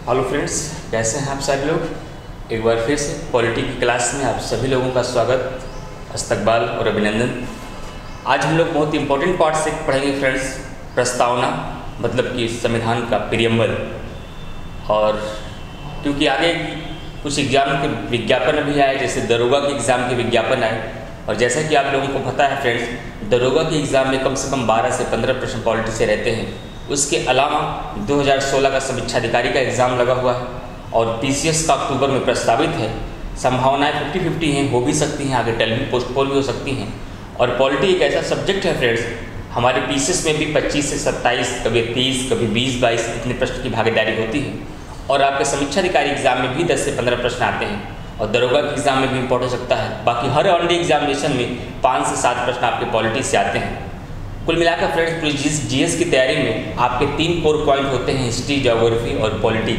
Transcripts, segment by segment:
Hello friends, कैसे हैं आप सभी लोग। एक बार फिर से पॉलिटी की क्लास में आप सभी लोगों का स्वागत, इस्तकबाल और अभिनंदन। आज हम लोग बहुत इंपॉर्टेंट पार्ट से पढ़ेंगे फ्रेंड्स, प्रस्तावना मतलब कि संविधान का प्रीएम्बल। और क्योंकि आगे कुछ एग्ज़ाम के विज्ञापन भी आए, जैसे दरोगा के एग्ज़ाम के विज्ञापन आए, और जैसा कि आप लोगों को पता है फ्रेंड्स, दरोगा के एग्ज़ाम में कम से कम 12 से 15 प्रश्न पॉलिटी से रहते हैं। उसके अलावा 2016 का समीक्षाधिकारी का एग्ज़ाम लगा हुआ है और पीसीएस का अक्टूबर में प्रस्तावित है। संभावनाएं 50-50 हैं, हो भी सकती हैं, आगे टल भी पोस्टपोन भी हो सकती हैं। और पॉलिटी एक ऐसा सब्जेक्ट है फ्रेंड्स, हमारे पीसीएस में भी 25 से 27, कभी 30, कभी 20-22 इतने प्रश्न की भागीदारी होती है। और आपके समीक्षाधिकारी एग्ज़ाम में भी 10 से 15 प्रश्न आते हैं, और दरोगा के एग्ज़ाम में भी इंपॉर्टेंस रखता है। बाकी हर ऑनली एग्जामिनेशन में 5 से 7 प्रश्न आपके पॉलिटी से आते हैं। कुल मिलाकर फ्रेंड्स, पूरी जीएस की तैयारी में आपके 3 कोर पॉइंट होते हैं, हिस्ट्री, ज्योग्राफी और पॉलिटी।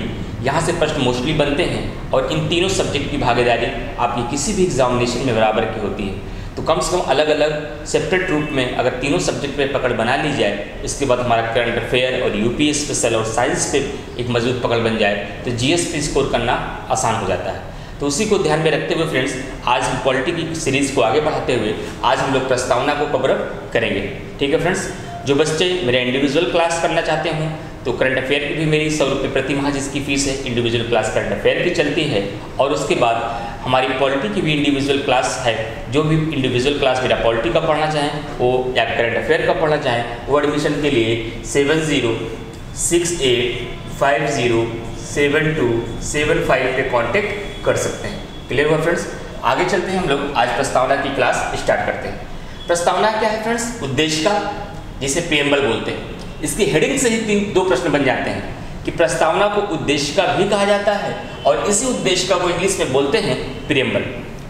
यहाँ से प्रश्न मोस्टली बनते हैं और इन तीनों सब्जेक्ट की भागीदारी आपकी किसी भी एग्जामिनेशन में बराबर की होती है। तो कम से कम अलग अलग सेपरेट रूप में अगर तीनों सब्जेक्ट पे पकड़ बना ली जाए, इसके बाद हमारा करंट अफेयर और यूपी स्पेशल और साइंस पे एक मजबूत पकड़ बन जाए, तो जीएस पे स्कोर करना आसान हो जाता है। तो उसी को ध्यान में रखते हुए फ्रेंड्स, आज हम पॉलिटी की सीरीज़ को आगे बढ़ाते हुए आज हम लोग प्रस्तावना को कवर करेंगे। ठीक है फ्रेंड्स, जो बच्चे मेरे इंडिविजुअल क्लास करना चाहते हैं तो करंट अफेयर की भी मेरी 100 रुपये प्रति माह जिसकी फ़ीस है, इंडिविजुअल क्लास करंट अफेयर की चलती है। और उसके बाद हमारी पॉलिटी की भी इंडिविजुअल क्लास है। जो भी इंडिविजुअल क्लास मेरा पॉलिटी का पढ़ना चाहें वो या करंट अफेयर का पढ़ना चाहें, वो एडमिशन के लिए 7068507275 पे कॉन्टेक्ट कर सकते हैं। क्लियर हुआ फ्रेंड्स। आगे चलते हैं हम लोग, आज प्रस्तावना की क्लास स्टार्ट करते हैं। प्रस्तावना क्या है फ्रेंड्स? उद्देश्य का, जिसे प्रीएम्बल बोलते हैं। इसकी हेडिंग से ही 2 प्रश्न बन जाते हैं कि प्रस्तावना को उद्देश्य का भी कहा जाता है और इसी उद्देश्य का वो इंग्लिश में बोलते हैं प्रीएम्बल।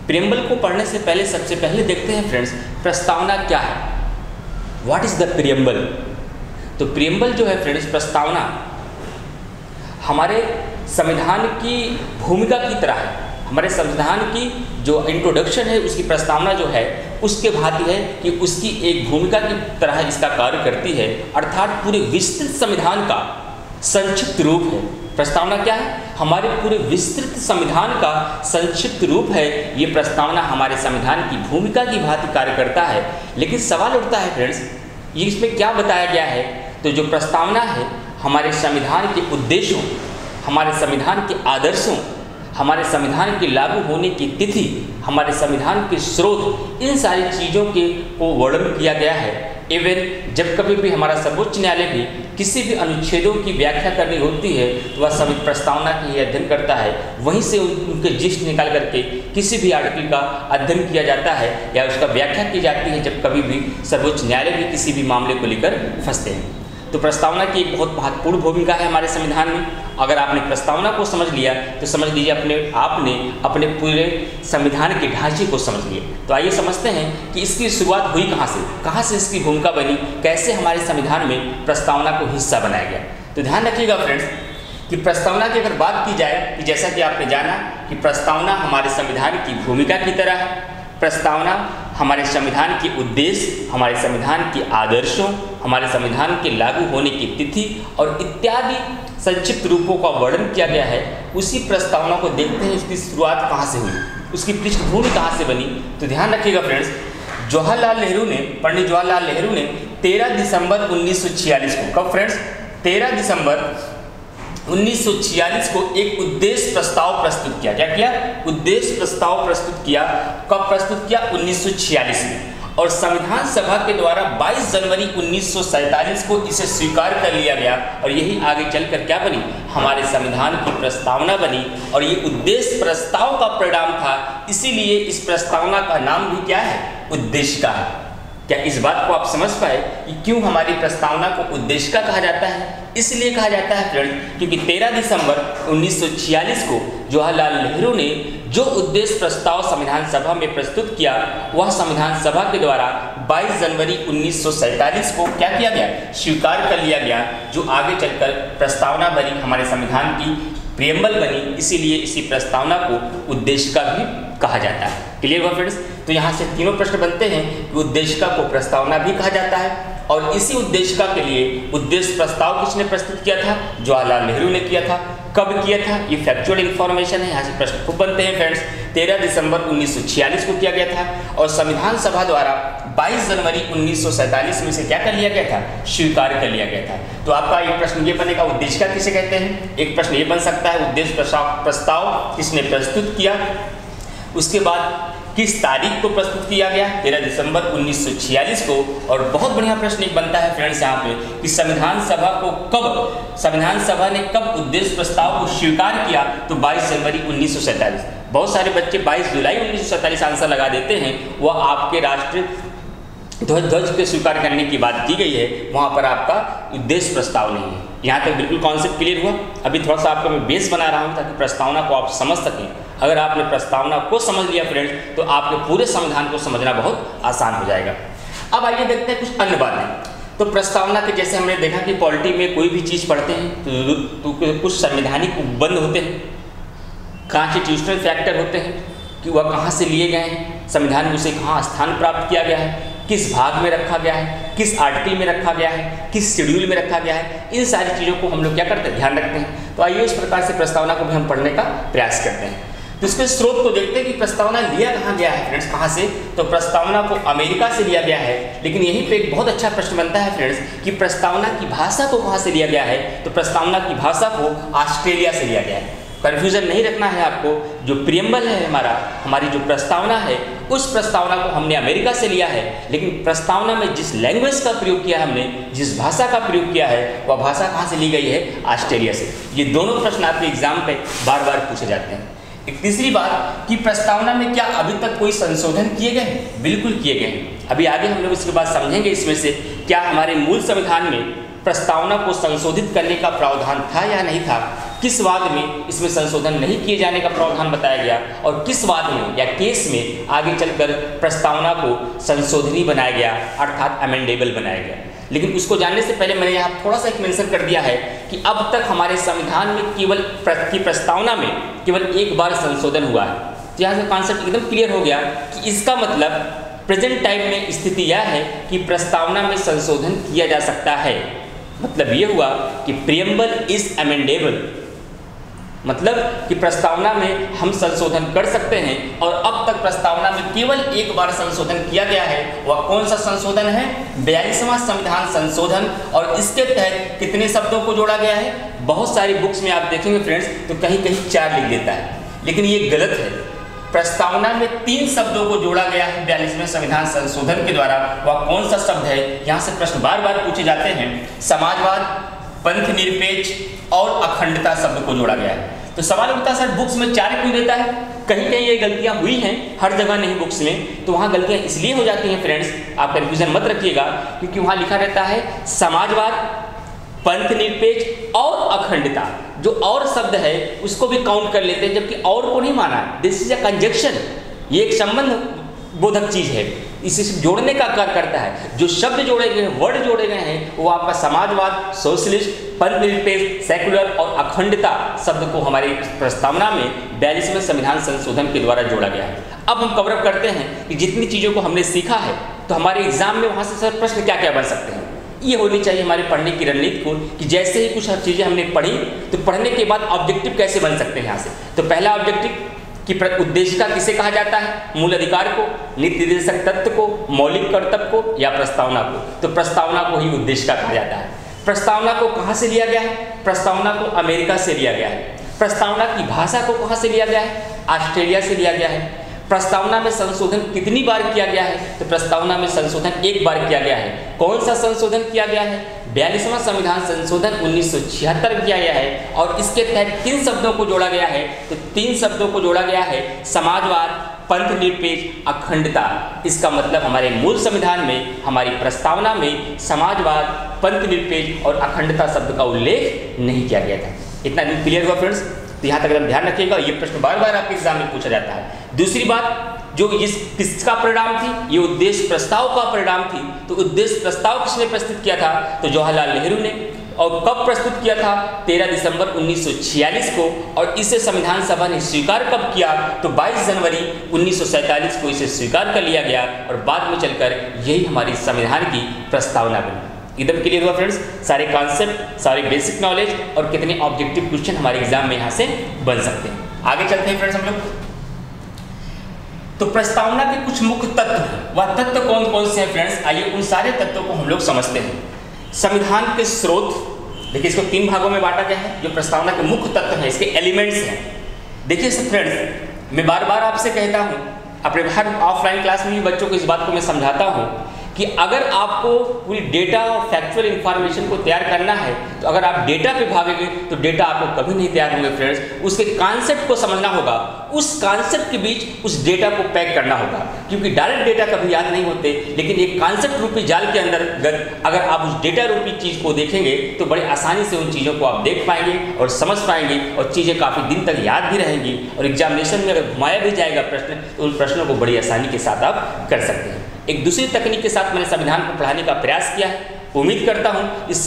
प्रीएम्बल को पढ़ने से पहले सबसे पहले देखते हैं फ्रेंड्स, प्रस्तावना क्या है, व्हाट इज द प्रीएम्बल। तो प्रीएम्बल जो है फ्रेंड्स, प्रस्तावना हमारे संविधान की भूमिका की तरह है। हमारे संविधान की जो इंट्रोडक्शन है, उसकी प्रस्तावना जो है उसके भांति है कि उसकी एक भूमिका की तरह इसका कार्य करती है, अर्थात पूरे विस्तृत संविधान का संक्षिप्त रूप है। प्रस्तावना क्या है? हमारे पूरे विस्तृत संविधान का संक्षिप्त रूप है। ये प्रस्तावना हमारे संविधान की भूमिका की भांति कार्य करता है। लेकिन सवाल उठता है फ्रेंड्स, ये इसमें क्या बताया गया है? तो जो प्रस्तावना है हमारे संविधान के उद्देश्यों, हमारे संविधान के आदर्शों, हमारे संविधान के लागू होने की तिथि, हमारे संविधान के स्रोत, इन सारी चीज़ों के को वर्णन किया गया है। इवन जब कभी भी हमारा सर्वोच्च न्यायालय भी किसी भी अनुच्छेदों की व्याख्या करनी होती है तो वह सभी प्रस्तावना की ही अध्ययन करता है। वहीं से उनके जिस्ट निकाल करके किसी भी आर्टिकल का अध्ययन किया जाता है या उसका व्याख्या की जाती है, जब कभी भी सर्वोच्च न्यायालय भी किसी भी मामले को लेकर फंसते हैं। तो प्रस्तावना की एक बहुत महत्वपूर्ण भूमिका है हमारे संविधान में। अगर आपने प्रस्तावना को समझ लिया तो समझ लीजिए आपने अपने पूरे संविधान के ढांचे को समझ लिया। तो आइए समझते हैं कि इसकी शुरुआत हुई कहाँ से इसकी भूमिका बनी, कैसे हमारे संविधान में प्रस्तावना को हिस्सा बनाया गया। तो ध्यान रखिएगा फ्रेंड्स कि प्रस्तावना की अगर बात की जाए कि जैसा कि आपने जाना कि प्रस्तावना हमारे संविधान की भूमिका की तरह है। प्रस्तावना हमारे संविधान के उद्देश्य, हमारे संविधान के आदर्शों, हमारे संविधान के लागू होने की तिथि और इत्यादि संक्षिप्त रूपों का वर्णन किया गया है। उसी प्रस्तावना को देखते हैं, उसकी शुरुआत कहाँ से हुई, उसकी पृष्ठभूमि कहाँ से बनी। तो ध्यान रखिएगा फ्रेंड्स, पंडित जवाहरलाल नेहरू ने 13 दिसंबर 1946 को, कब फ्रेंड्स? 13 दिसंबर 1946 को एक उद्देश्य प्रस्ताव प्रस्तुत किया। क्या किया? उद्देश्य प्रस्ताव प्रस्तुत किया। कब प्रस्तुत किया? 1946 में। और संविधान सभा के द्वारा 22 जनवरी 1947 को इसे स्वीकार कर लिया गया और यही आगे चलकर क्या बनी? हमारे संविधान की प्रस्तावना बनी। और ये उद्देश्य प्रस्ताव का परिणाम था, इसीलिए इस प्रस्तावना का नाम भी क्या है? उद्देश्य का है। क्या इस बात को आप समझ पाए कि क्यों हमारी प्रस्तावना को उद्देश्य का कहा जाता है? इसलिए कहा जाता है फ्रेंड क्योंकि 13 दिसंबर 1946 को जवाहरलाल नेहरू ने जो उद्देश्य प्रस्ताव संविधान सभा में प्रस्तुत किया, वह संविधान सभा के द्वारा 22 जनवरी 1947 को क्या किया गया? स्वीकार कर लिया गया, जो आगे चलकर प्रस्तावना बनी, हमारे संविधान की प्रीएम्बल बनी। इसीलिए इसी प्रस्तावना को उद्देशिका भी कहा जाता है। क्लियर हुआ फ्रेंड्स? तो यहाँ से तीनों प्रश्न बनते हैं कि उद्देशिका को प्रस्तावना भी कहा जाता है और इसी उद्देशिका के लिए उद्देश्य प्रस्ताव किसने प्रस्तुत किया था? जवाहरलाल नेहरू ने किया था। कब किया था, ये फैक्चुअल इन्फॉर्मेशन है, यहाँ से प्रश्न खूब बनते हैं फ्रेंड्स। 13 दिसंबर 1946 को किया गया था और संविधान सभा द्वारा 22 जनवरी 1947 में से क्या कर लिया गया था, स्वीकार कर लिया गया था। तो आपका एक प्रश्न ये बनेगा, उद्देशिका किसे कहते हैं। एक प्रश्न ये बन सकता है, उद्देश्य प्रस्ताव किसने प्रस्तुत किया, उसके बाद किस तारीख को प्रस्तुत किया गया, 13 दिसंबर 1946 को। और बहुत बढ़िया प्रश्न एक बनता है फ्रेंड्स यहाँ पे कि संविधान सभा ने कब उद्देश्य प्रस्ताव को स्वीकार किया, तो 22 जनवरी 1947। बहुत सारे बच्चे 22 जुलाई 1947 आंसर लगा देते हैं, वह आपके राष्ट्रीय ध्वज के स्वीकार करने की बात की गई है, वहाँ पर आपका उद्देश्य प्रस्ताव नहीं है। यहाँ तक बिल्कुल कॉन्सेप्ट क्लियर हुआ। अभी थोड़ा सा आपका मैं बेस बना रहा हूँ ताकि प्रस्तावना को आप समझ सकें। अगर आपने प्रस्तावना को समझ लिया फ्रेंड्स, तो आपके पूरे संविधान को समझना बहुत आसान हो जाएगा। अब आइए देखते हैं कुछ अन्य बातें। तो प्रस्तावना के जैसे हमने देखा कि पॉलिटी में कोई भी चीज़ पढ़ते हैं तो कुछ संवैधानिक उपबंध होते हैं, कॉन्स्टिट्यूशनल फैक्टर होते हैं कि वह कहाँ से लिए गए हैं, संविधान में उसे कहाँ स्थान प्राप्त किया गया है, किस भाग में रखा गया है, किस आर्टिकल में रखा गया है, किस शेड्यूल में रखा गया है, इन सारी चीज़ों को हम लोग क्या करते हैं, ध्यान रखते हैं। तो आइए इस प्रकार से प्रस्तावना को भी हम पढ़ने का प्रयास करते हैं। तो इसके स्रोत को देखते हैं कि प्रस्तावना लिया कहाँ गया है फ्रेंड्स, कहाँ से। तो प्रस्तावना को अमेरिका से लिया गया है, लेकिन यहीं पे एक बहुत अच्छा प्रश्न बनता है फ्रेंड्स कि प्रस्तावना की भाषा को कहाँ से लिया गया है। तो प्रस्तावना की भाषा को ऑस्ट्रेलिया से लिया गया है। कन्फ्यूजन नहीं रखना है आपको, जो प्रियम्बल है हमारी जो प्रस्तावना है, उस प्रस्तावना को हमने अमेरिका से लिया है, लेकिन प्रस्तावना में जिस लैंग्वेज का प्रयोग किया हमने, जिस भाषा का प्रयोग किया है, वह भाषा कहाँ से ली गई है, ऑस्ट्रेलिया से। ये दोनों प्रश्न आपके एग्जाम पे बार बार पूछे जाते हैं। एक तीसरी बात कि प्रस्तावना में क्या अभी तक कोई संशोधन किए गए हैं, बिल्कुल किए गए हैं। अभी आगे हम लोग इसके बाद समझेंगे इसमें से क्या हमारे मूल संविधान में प्रस्तावना को संशोधित करने का प्रावधान था या नहीं था, किस वाद में इसमें संशोधन नहीं किए जाने का प्रावधान बताया गया और किस वाद में या केस में आगे चलकर प्रस्तावना को संशोधनी बनाया गया, अर्थात अमेंडेबल बनाया गया। लेकिन उसको जानने से पहले मैंने यहाँ थोड़ा सा एक मेंशन कर दिया है कि अब तक हमारे संविधान में केवल प्रस्तावना में केवल एक बार संशोधन हुआ है। तो यहाँ से कॉन्सेप्ट एकदम क्लियर हो गया कि इसका मतलब प्रेजेंट टाइम में स्थिति यह है कि प्रस्तावना में संशोधन किया जा सकता है। मतलब ये हुआ कि प्रियम्बल इज अमेंडेबल, मतलब कि प्रस्तावना में हम संशोधन कर सकते हैं। और अब तक प्रस्तावना में केवल एक बार संशोधन किया गया है। वह कौन सा संशोधन है, 42वां संविधान संशोधन। और इसके तहत कितने शब्दों को जोड़ा गया है, बहुत सारी बुक्स में आप देखेंगे फ्रेंड्स तो कहीं कहीं 4 लिख देता है, लेकिन ये गलत है। प्रस्तावना में 3 शब्दों को जोड़ा गया है 42वें संविधान संशोधन के द्वारा। वह कौन सा शब्द है, यहाँ से प्रश्न बार बार पूछे जाते हैं। समाजवाद, पंथ निरपेक्ष और अखंडता शब्द को जोड़ा गया है। तो सवाल उठता है सर बुक्स में 4 क्यों देता है, कहीं कहीं ये गलतियां हुई हैं, हर जगह नहीं बुक्स में। तो वहाँ गलतियां इसलिए हो जाती हैं फ्रेंड्स, आप कन्फ्यूजन मत रखिएगा, क्योंकि वहाँ लिखा रहता है समाजवाद, पंथ निरपेक्ष और अखंडता। जो और शब्द है उसको भी काउंट कर लेते हैं, जबकि और को नहीं माना। दिस इज अ कंजक्शन, ये एक संबंध बोधक चीज है, इसे जोड़ने का कार्य करता है। जो शब्द जोड़े गए हैं, वर्ड जोड़े गए हैं, वो आपका समाजवाद, सोशलिस्ट, पंथ निरपेक्ष, सेकुलर और अखंडता शब्द को हमारी प्रस्तावना में 42वें संविधान संशोधन के द्वारा जोड़ा गया है। अब हम कवर अप करते हैं कि जितनी चीज़ों को हमने सीखा है, तो हमारे एग्जाम में वहाँ से सर प्रश्न क्या क्या बन सकते हैं। ये होनी चाहिए हमारे पढ़ने की रणनीति को कि जैसे ही कुछ चीज़ें हमने पढ़ी, तो पढ़ने के बाद ऑब्जेक्टिव कैसे बन सकते हैं यहाँ से। तो पहला ऑब्जेक्टिव कि उद्देशिका किसे कहा जाता है, मूल अधिकार को, नीति निर्देशक तत्व को, मौलिक कर्तव्य को या प्रस्तावना को। तो प्रस्तावना को ही उद्देशिका कहा जाता है। प्रस्तावना को कहाँ से लिया गया है, प्रस्तावना को अमेरिका से लिया गया है। प्रस्तावना की भाषा को कहाँ से लिया गया है, ऑस्ट्रेलिया से लिया गया है। प्रस्तावना में संशोधन कितनी बार किया गया है, तो प्रस्तावना में संशोधन 1 बार किया गया है। कौन सा संशोधन किया गया है, 42वां संविधान संशोधन 1976 किया गया है। और इसके तहत 3 शब्दों को जोड़ा गया है। तो 3 शब्दों को जोड़ा गया है, समाजवाद, पंथ निरपेक्ष, अखंडता। इसका मतलब हमारे मूल संविधान में, हमारी प्रस्तावना में समाजवाद, पंथ निरपेक्ष और अखंडता शब्द का उल्लेख नहीं किया गया था। इतना क्लियर हुआ फ्रेंड्स। तो यहाँ तक ध्यान रखिएगा, ये प्रश्न बार बार आपके एग्जाम में पूछा जाता है। दूसरी बात, जो इस किसका परिणाम थी, ये उद्देश्य प्रस्ताव का परिणाम थी। तो उद्देश्य प्रस्ताव किसने प्रस्तुत किया था, तो जवाहरलाल नेहरू ने। और कब प्रस्तुत किया था, 13 दिसंबर 1946 को। और इसे संविधान सभा ने स्वीकार कब किया, तो 22 जनवरी 1947 को इसे स्वीकार कर लिया गया। और बाद में चलकर यही हमारी संविधान की प्रस्तावना बनी। एकदम क्लियर हुआ फ्रेंड्स? सारे कॉन्सेप्ट, सारे बेसिक नॉलेज और कितने ऑब्जेक्टिव क्वेश्चन हमारे एग्जाम में यहाँ से बन सकते हैं। आगे चलते हैं फ्रेंड्स हम लोग। तो प्रस्तावना के कुछ मुख्य तत्व हैं, वह तत्व कौन कौन से हैं फ्रेंड्स? आइए उन सारे तत्वों को हम लोग समझते हैं। संविधान के स्रोत, देखिए इसको 3 भागों में बांटा गया है। जो प्रस्तावना के मुख्य तत्व हैं, इसके एलिमेंट्स हैं। देखिए फ्रेंड्स, मैं बार बार आपसे कहता हूँ, अपने हर ऑफलाइन क्लास में भी बच्चों को इस बात को मैं समझाता हूँ कि अगर आपको पूरी डेटा और फैक्चुअल इंफॉर्मेशन को तैयार करना है, तो अगर आप डेटा पे भागेंगे तो डेटा आपको कभी नहीं तैयार होंगे फ्रेंड्स। उसके कॉन्सेप्ट को समझना होगा, उस कॉन्सेप्ट के बीच उस डेटा को पैक करना होगा, क्योंकि डायरेक्ट डेटा कभी याद नहीं होते, लेकिन एक कॉन्सेप्ट रूपी जाल के अंदर अगर आप उस डेटा रूपी चीज़ को देखेंगे तो बड़े आसानी से उन चीज़ों को आप देख पाएंगे और समझ पाएंगे, और चीज़ें काफ़ी दिन तक याद भी रहेंगी, और एग्जामिनेशन में अगर घुमाया भी जाएगा प्रश्न तो उन प्रश्नों को बड़ी आसानी के साथ आप कर सकते हैं। एक दूसरी तकनीक के साथ मैंने संविधान को पढ़ाने का प्रयास किया है। उम्मीद करता हूँ इस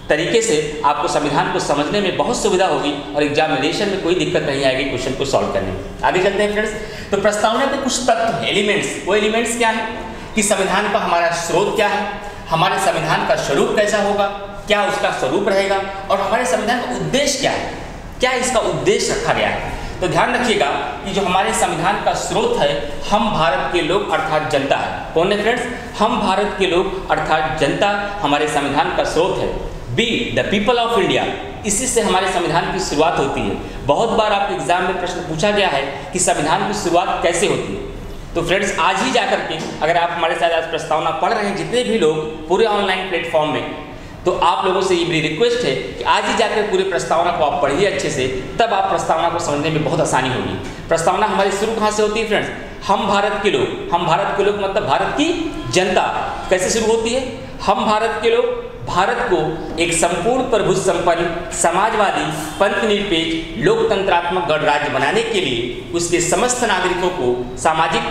तरीके से आपको संविधान को समझने में बहुत सुविधा होगी और एग्जामिनेशन में कोई दिक्कत नहीं आएगी क्वेश्चन को सॉल्व करने में। आगे चलते हैं फ्रेंड्स। तो प्रस्तावना के कुछ तत्व, एलिमेंट्स, वो एलिमेंट्स क्या है कि संविधान का हमारा स्रोत क्या है, हमारे संविधान का स्वरूप कैसा होगा, क्या उसका स्वरूप रहेगा, और हमारे संविधान का उद्देश्य क्या है, क्या इसका उद्देश्य रखा गया है। तो ध्यान रखिएगा कि जो हमारे संविधान का स्रोत है, हम भारत के लोग अर्थात जनता है। कौन है फ्रेंड्स? हम भारत के लोग अर्थात जनता हमारे संविधान का स्रोत है। Be the people of India, इसी से हमारे संविधान की शुरुआत होती है। बहुत बार आपके एग्जाम में प्रश्न पूछा गया है कि संविधान की शुरुआत कैसे होती है। तो फ्रेंड्स, आज ही जाकर के अगर आप हमारे साथ आज प्रस्तावना पढ़ रहे हैं, जितने भी लोग पूरे ऑनलाइन प्लेटफॉर्म में, तो आप लोगों से ये मेरी रिक्वेस्ट है कि आज ही जाकर पूरे प्रस्तावना को आप पढ़िए अच्छे से, तब आप प्रस्तावना को समझने में बहुत आसानी होगी। प्रस्तावना हमारी शुरू कहाँ से होती है फ्रेंड्स? हम भारत के लोग, हम भारत के लोग मतलब भारत की जनता। कैसे शुरू होती है? हम भारत के लोग भारत को एक संपूर्ण प्रभुत्व संपन्न, समाजवादी, पंथनिरपेक्ष, लोकतंत्रात्मक गणराज्य बनाने के लिए उसके समस्त नागरिकों को सामाजिक,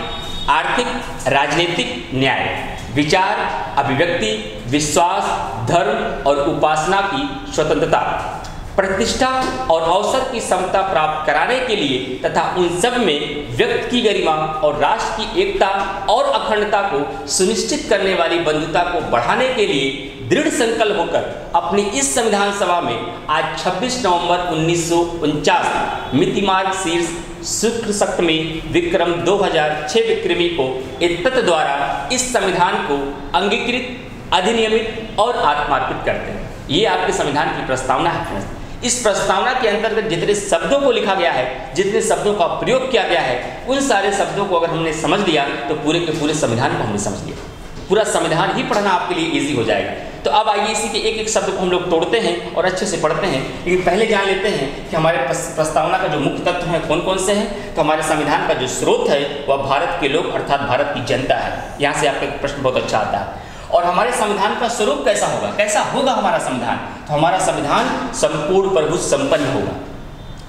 आर्थिक, राजनीतिक न्याय, विचार, अभिव्यक्ति, विश्वास, धर्म और उपासना की स्वतंत्रता, प्रतिष्ठा और अवसर की समता प्राप्त कराने के लिए तथा उन सब में व्यक्ति की गरिमा और राष्ट्र की एकता और अखंडता को सुनिश्चित करने वाली बंधुता को बढ़ाने के लिए दृढ़ संकल्प होकर अपनी इस संविधान सभा में आज 26 नवंबर 1949 मितिमार्ग शीर्ष शुक्ल सप्तमी विक्रम 2006 विक्रमी को इत्तत द्वारा इस संविधान को अंगीकृत, अधिनियमित और आत्मार्पित करते हैं। ये आपके संविधान की प्रस्तावना है फ्रेंड्स। इस प्रस्तावना के अंतर्गत जितने शब्दों को लिखा गया है, जितने शब्दों का प्रयोग किया गया है, उन सारे शब्दों को अगर हमने समझ लिया तो पूरे के पूरे संविधान को हमने समझ लिया। पूरा संविधान ही पढ़ना आपके लिए इजी हो जाएगा। तो अब आइए इसी के एक एक शब्द को हम लोग तोड़ते हैं और अच्छे से पढ़ते हैं। लेकिन पहले जान लेते हैं कि हमारे प्रस्तावना का जो मुख्य तत्व हैं कौन कौन से हैं। तो हमारे संविधान का जो स्रोत है वह भारत के लोग अर्थात भारत की जनता है। यहाँ से आपका प्रश्न बहुत अच्छा आता है। और हमारे संविधान का स्वरूप कैसा होगा, कैसा होगा हमारा संविधान? तो हमारा संविधान संपूर्ण प्रभुत्व संपन्न होगा,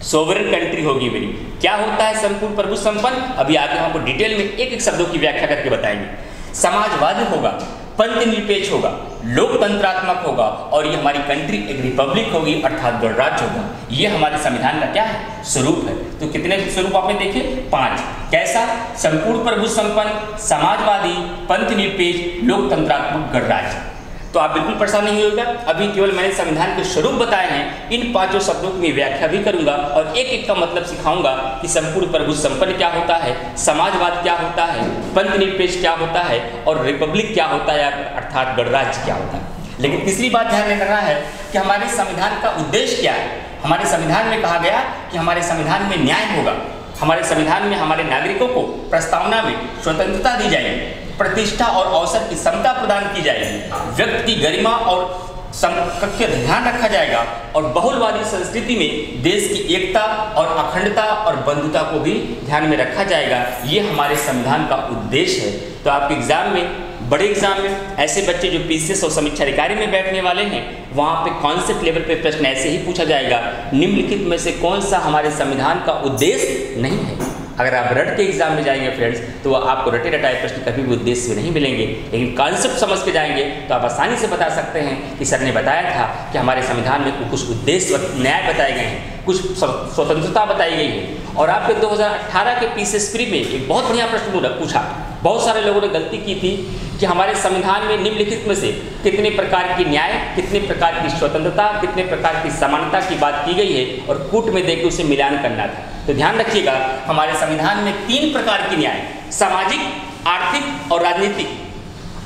सोवरेन कंट्री होगी मेरी। क्या होता है संपूर्ण प्रभुत्व संपन्न? अभी आगे हमको डिटेल में एक एक शब्दों की व्याख्या करके बताएंगे। समाजवादी होगा, पंथनिरपेक्ष होगा, लोकतंत्रात्मक होगा, और ये हमारी कंट्री एक रिपब्लिक होगी अर्थात गणराज्य होगा। ये हमारे संविधान का क्या है? स्वरूप है। तो कितने स्वरूप आपने देखे? 5। कैसा? संपूर्ण प्रभुत्व संपन्न, समाजवादी, पंथनिरपेक्ष, लोकतंत्रात्मक, गणराज्य। तो आप बिल्कुल परेशान नहीं होगा। अभी केवल मैंने संविधान के स्वरूप बताए हैं, इन 5 शब्दों की व्याख्या भी करूंगा और एक एक का मतलब सिखाऊंगा कि संपूर्ण प्रभुत्व संपन्न क्या होता है, समाजवाद क्या होता है, पंथनिरपेक्ष क्या होता है और रिपब्लिक क्या होता है अर्थात गणराज्य क्या होता है। लेकिन तीसरी बात ध्यान में रखना है कि हमारे संविधान का उद्देश्य क्या है। हमारे संविधान में कहा गया कि हमारे संविधान में न्याय होगा, हमारे संविधान में हमारे नागरिकों को प्रस्तावना में स्वतंत्रता दी जाएगी, प्रतिष्ठा और अवसर की समता प्रदान की जाएगी, व्यक्ति की गरिमा और का ध्यान रखा जाएगा, और बहुलवादी संस्कृति में देश की एकता और अखंडता और बंधुता को भी ध्यान में रखा जाएगा। ये हमारे संविधान का उद्देश्य है। तो आपके एग्जाम में, बड़े एग्जाम में ऐसे बच्चे जो पीसीएस और समीक्षा अधिकारी में बैठने वाले हैं, वहाँ पे कॉन्सेप्ट लेवल पे प्रश्न ऐसे ही पूछा जाएगा, निम्नलिखित में से कौन सा हमारे संविधान का उद्देश्य नहीं है। अगर आप रट के एग्जाम में जाएंगे फ्रेंड्स, तो आपको रटे रटाए प्रश्न कभी भी उद्देश्य नहीं मिलेंगे। लेकिन कॉन्सेप्ट समझ के जाएंगे तो आप आसानी से बता सकते हैं कि सर ने बताया था कि हमारे संविधान में कुछ उद्देश्य न्याय बताए गए हैं, कुछ स्वतंत्रता बताई गई है। और आपके 2018 के पीसीएस प्री में एक बहुत बढ़िया प्रश्न पूछा, बहुत सारे लोगों ने गलती की थी कि हमारे संविधान में निम्नलिखित में से कितने प्रकार की न्याय, कितने प्रकार की स्वतंत्रता, कितने प्रकार की समानता की बात की गई है और कूट में देकर उसे मिलान करना था। तो ध्यान रखिएगा, हमारे संविधान में 3 प्रकार की न्याय, सामाजिक, आर्थिक और राजनीतिक,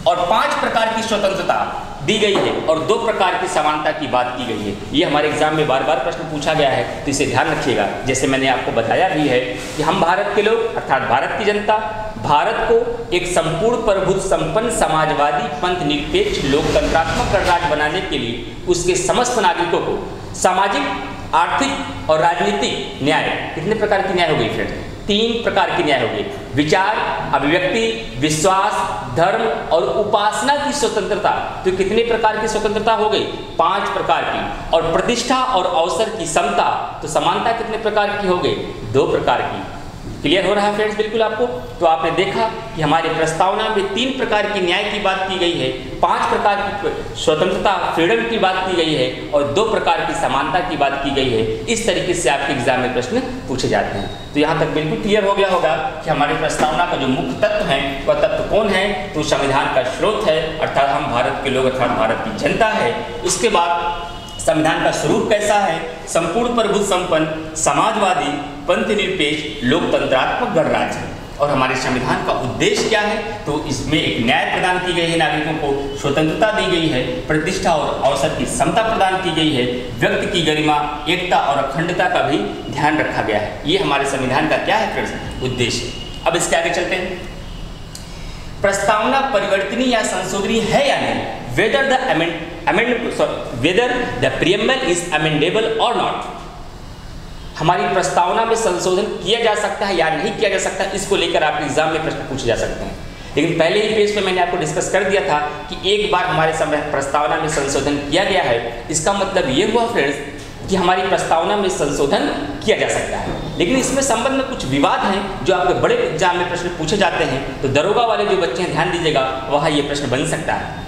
और 5 प्रकार की स्वतंत्रता दी गई है और 2 प्रकार की समानता की बात की गई है। ये हमारे एग्जाम में बार बार प्रश्न पूछा गया है, तो इसे ध्यान रखिएगा। जैसे मैंने आपको बताया भी है कि हम भारत के लोग अर्थात भारत की जनता भारत को एक संपूर्ण प्रभुत्व संपन्न समाजवादी पंथ निरपेक्ष लोकतंत्रात्मक गणराज्य बनाने के लिए उसके समस्त नागरिकों को सामाजिक, आर्थिक और राजनीतिक न्याय, कितने प्रकार की न्याय हो गई फ्रेंड? 3 प्रकार की न्याय हो गई, विचार, अभिव्यक्ति, विश्वास, धर्म और उपासना की स्वतंत्रता। तो कितने प्रकार की स्वतंत्रता हो गई? 5 प्रकार की। और प्रतिष्ठा और अवसर की समता, तो समानता कितने प्रकार की हो गई? 2 प्रकार की। क्लियर हो रहा है फ्रेंड्स बिल्कुल आपको? तो आपने देखा कि हमारे प्रस्तावना में 3 प्रकार की न्याय की बात की गई है, 5 प्रकार की स्वतंत्रता फ्रीडम की बात की गई है और 2 प्रकार की समानता की बात की गई है। इस तरीके से आपके एग्जाम में प्रश्न पूछे जाते हैं। तो यहाँ तक बिल्कुल क्लियर हो गया होगा कि हमारे प्रस्तावना का जो मुख्य तत्व है वह तत्व कौन है? तो संविधान का स्रोत है, अर्थात हम भारत के लोग अर्थात भारत की जनता है। उसके बाद संविधान का स्वरूप कैसा है? संपूर्ण प्रभुत्व संपन्न समाजवादी पंथ निरपेक्ष लोकतंत्रात्मक गणराज्य। और हमारे संविधान का उद्देश्य क्या है? तो इसमें एक न्याय प्रदान की गई है, नागरिकों को स्वतंत्रता दी गई है, प्रतिष्ठा और अवसर की समता प्रदान की गई है, व्यक्ति की गरिमा, एकता और अखंडता का भी ध्यान रखा गया है। ये हमारे संविधान का क्या है फ्रेंड्स? उद्देश्य। अब इसके आगे चलते हैं। प्रस्तावना परिवर्तनीय या संशोधनीय है या नहीं? whether the preamble is amendable or not। हमारी प्रस्तावना में संशोधन किया जा सकता है या नहीं किया जा सकता, इसको लेकर आपके एग्जाम में प्रश्न पूछे जा सकते हैं। लेकिन पहले ही पेज पे मैंने आपको डिस्कस कर दिया था कि एक बार हमारे प्रस्तावना में संशोधन किया गया है, इसका मतलब ये हुआ फ्रेंड्स कि हमारी प्रस्तावना में संशोधन किया जा सकता है। लेकिन इसमें संबंध में कुछ विवाद हैं जो आपके बड़े एग्जाम में प्रश्न पूछे जाते हैं। तो दरोगा वाले जो बच्चे हैं ध्यान दीजिएगा, वहाँ ये प्रश्न बन सकता है।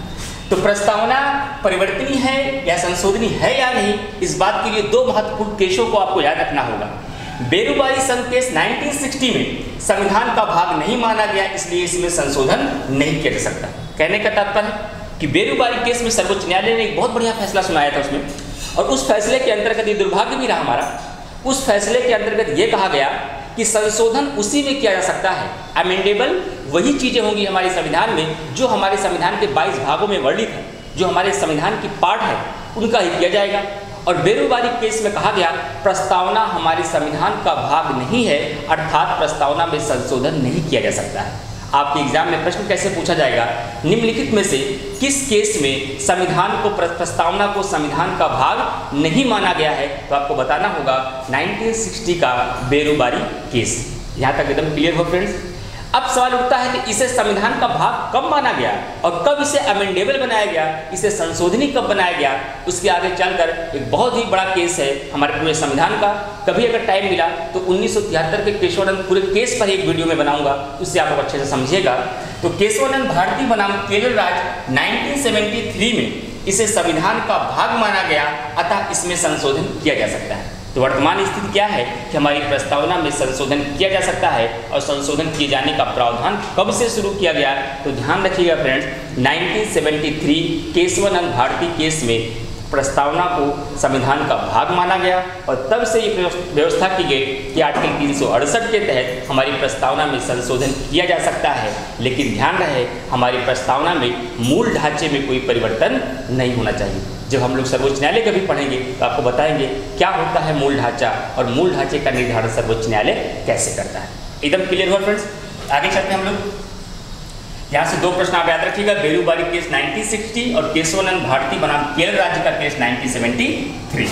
तो प्रस्तावना परिवर्तनीय है या संशोधनीय है या नहीं, इस बात के लिए 2 महत्वपूर्ण केसों को आपको याद रखना होगा। बेरुबारी संघ केस 1960 में संविधान का भाग नहीं माना गया, इसलिए इसमें संशोधन नहीं किया जा सकता। कहने का तात्पर्य कि बेरुबारी केस में सर्वोच्च न्यायालय ने एक बहुत बढ़िया फैसला सुनाया था उसमें, और उस फैसले के अंतर्गत ये दुर्भाग्य भी रहा हमारा, उस फैसले के अंतर्गत ये कहा गया कि संशोधन उसी में किया जा सकता है, अमेंडेबल वही चीज़ें होंगी हमारे संविधान में जो हमारे संविधान के 22 भागों में वर्णित है, जो हमारे संविधान की पार्ट है, उनका ही किया जाएगा। और बेरुबारी केस में कहा गया प्रस्तावना हमारे संविधान का भाग नहीं है, अर्थात प्रस्तावना में संशोधन नहीं किया जा सकता है। आपके एग्जाम में प्रश्न कैसे पूछा जाएगा? निम्नलिखित में से किस केस में संविधान को प्रस्तावना को संविधान का भाग नहीं माना गया है? तो आपको बताना होगा 1960 का बेरुबारी केस। यहाँ तक एकदम क्लियर हो फ्रेंड्स? अब सवाल उठता है कि इसे संविधान का भाग कब माना गया और कब इसे अमेंडेबल बनाया गया, इसे संशोधनी कब बनाया गया? उसके आगे चलकर एक बहुत ही बड़ा केस है हमारे पूरे संविधान का। कभी अगर टाइम मिला तो 1973 के केशवानंद पूरे केस पर एक वीडियो में बनाऊंगा, उससे आप लोग अच्छे से समझिएगा। तो केशवानंद भारती बनाम केरल राज्य 1973 में इसे संविधान का भाग माना गया, अतः इसमें संशोधन किया जा सकता है। तो वर्तमान स्थिति क्या है कि हमारी प्रस्तावना में संशोधन किया जा सकता है, और संशोधन किए जाने का प्रावधान कब से शुरू किया गया? तो ध्यान रखिएगा फ्रेंड्स, 1973 केशवानंद भारती केस में प्रस्तावना को संविधान का भाग माना गया, और तब से ये व्यवस्था की गई कि आर्टिकल 368 के तहत हमारी प्रस्तावना में संशोधन किया जा सकता है। लेकिन ध्यान रहे, हमारी प्रस्तावना में मूल ढांचे में कोई परिवर्तन नहीं होना चाहिए। जब हम लोग सर्वोच्च न्यायालय का भी पढ़ेंगे तो आपको बताएंगे क्या होता है मूल ढांचा, और मूल ढांचे का निर्धारण सर्वोच्च न्यायालय कैसे करता है। एकदम क्लियर हुआ फ्रेंड्स? आगे चलते हैं हम लोग। यहाँ से 2 प्रश्न आप याद रखिएगा, बेरुबारी केस 1960 और केशवानंद भारती बनाम केरल राज्य का केस 1973।